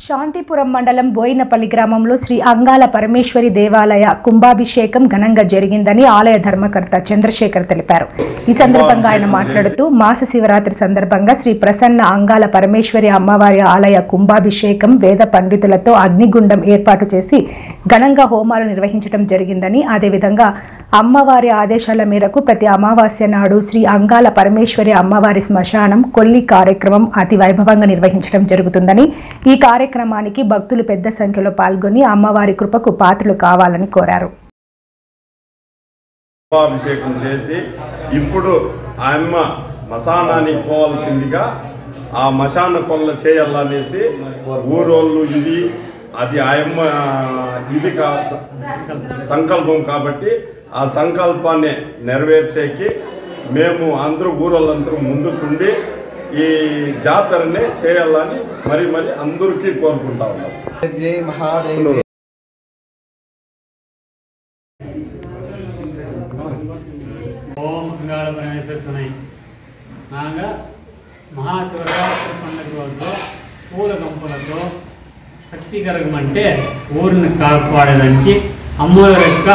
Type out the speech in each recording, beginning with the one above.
శాంతిపురం మండలం బోయినపల్లి గ్రామంలో శ్రీ అంగాల పరమేశ్వరి దేవాలయ కుంభాభిషేకం ఘనంగా జరిగిందని ఆలయ ధర్మకర్త చంద్రశేఖర్ తెలిపారు. ఈ సందర్భంగా ఆయన మాట్లాడుతూ మాస శివరాత్రి సందర్భంగా శ్రీ ప్రసన్న అంగాల పరమేశ్వరి అమ్మవారి ఆలయ కుంభాభిషేకం వేద పండితులతో అగ్నిగుండం ఏర్పాటు చేసి ఘనంగా హోమాలు నిర్వహించడం జరిగిందని, అదేవిధంగా అమ్మవారి ఆదేశాల మేరకు ప్రతి అమావాస్య నాడు శ్రీ అంగాల పరమేశ్వరి అమ్మవారి శ్మశానం కొల్లి కార్యక్రమం అతి వైభవంగా నిర్వహించడం జరుగుతుందని, ఈ కార్యక్రమానికి భక్తులు పెద్ద సంఖ్యలో పాల్గొని అమ్మవారి కృపకు పాత్రలు కావాలని కోరారు. అభిషేకం చేసి ఇప్పుడు ఆ అమ్మ మశానానికి పోవాల్సిందిగా ఆ మశాన కొల్ల చేయాలనేసి ఊరోళ్ళు అది ఆ అమ్మ ఇది సంకల్పం కాబట్టి ఆ సంకల్పాన్ని నెరవేర్చేకి మేము అందరూ ఊరోళ్ళందరూ ముందుకుండి ఈ జాతరని చేయాలని మరి అందరికీ కోరుకుంటా ఉన్నాం. ఓం అంగాళ పరమేశ్వరుని నాగా మహాశివరాత్రి పండుగ రోజు పూల గంపలతో శక్తికరం అంటే ఊరిని కాపాడడానికి అమ్మవారి యొక్క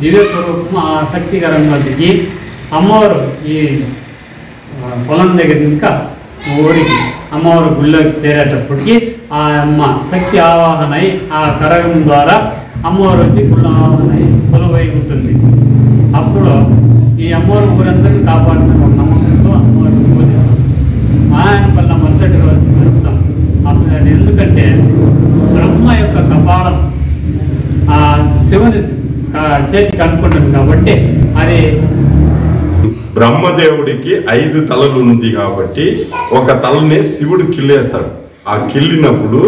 దివ్య స్వరూపం ఆ శక్తికరంగా దిగి అమ్మవారు ఈ పొలం దగ్గర ఇంకా ఊరికి అమ్మవారి గుళ్ళకి చేరేటప్పటికి ఆ అమ్మ శక్తి ఆవాహన అయి ఆ కరగం ద్వారా అమ్మవారు వచ్చి గుళ్ళ ఆవాహన అయి కొలువై ఉంటుంది. అప్పుడు ఈ అమ్మవారి ఊరందరినీ కాపాడుతున్న ఒక నమ్మకంతో అమ్మవారిని పూజిస్తాం. ఆయన వల్ల మరుసటి రోజు పెడతాం. అప్పుడు ఎందుకంటే బ్రహ్మ యొక్క కపాలం ఆ శివుని చేతికి అనుకుంటుంది కాబట్టి అది బ్రహ్మదేవుడికి 5 తలలు ఉంది కాబట్టి ఒక తలని శివుడు కిల్లేస్తాడు. ఆ కిల్లినప్పుడు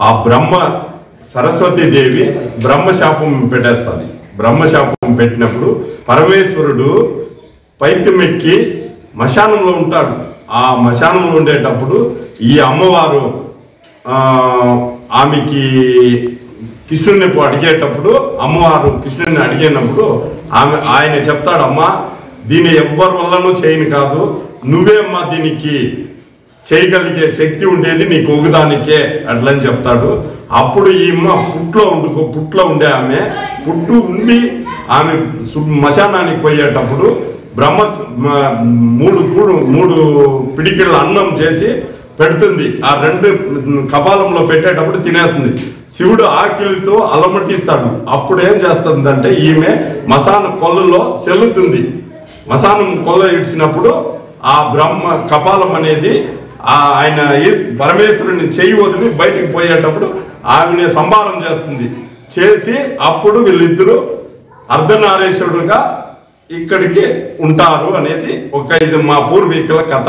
ఆ సరస్వతీదేవి బ్రహ్మశాపం పెట్టేస్తుంది. బ్రహ్మశాపం పెట్టినప్పుడు పరమేశ్వరుడు పైత్యమెక్కి మశానంలో ఉంటాడు. ఆ మశానంలో ఉండేటప్పుడు ఈ అమ్మవారు ఆమెకి కృష్ణుని అడిగేటప్పుడు అమ్మవారు కృష్ణుని అడిగినప్పుడు ఆయన చెప్తాడు, అమ్మ దీన్ని ఎవ్వరి వల్లనూ చేయని కాదు, నువ్వే అమ్మా దీనికి చేయగలిగే శక్తి ఉండేది నీకు ఒకదానికే అట్లని చెప్తాడు. అప్పుడు ఈ అమ్మ పుట్లో ఉండే ఆమె పుట్టు ఉండి ఆమె మశానానికి పోయేటప్పుడు బ్రహ్మ 3 పిడికిళ్ళ అన్నం చేసి పెడుతుంది. ఆ 2 కపాలంలో పెట్టేటప్పుడు తినేస్తుంది. శివుడు ఆకలితో అలమటిస్తాడు. అప్పుడు ఏం చేస్తుందంటే ఈమె మశాన కొల్లలో చెల్లుతుంది. మశానం కొల్ల ఇడ్చినప్పుడు ఆ బ్రహ్మ కపాలం అనేది ఆయన పరమేశ్వరుని చెయ్యి వదిలి బయటికి పోయేటప్పుడు ఆమెని సంహారం చేసి అప్పుడు వీళ్ళిద్దరూ అర్ధనారీశ్వరుడుగా ఇక్కడికి ఉంటారు అనేది ఇది మా పూర్వీకుల కథ.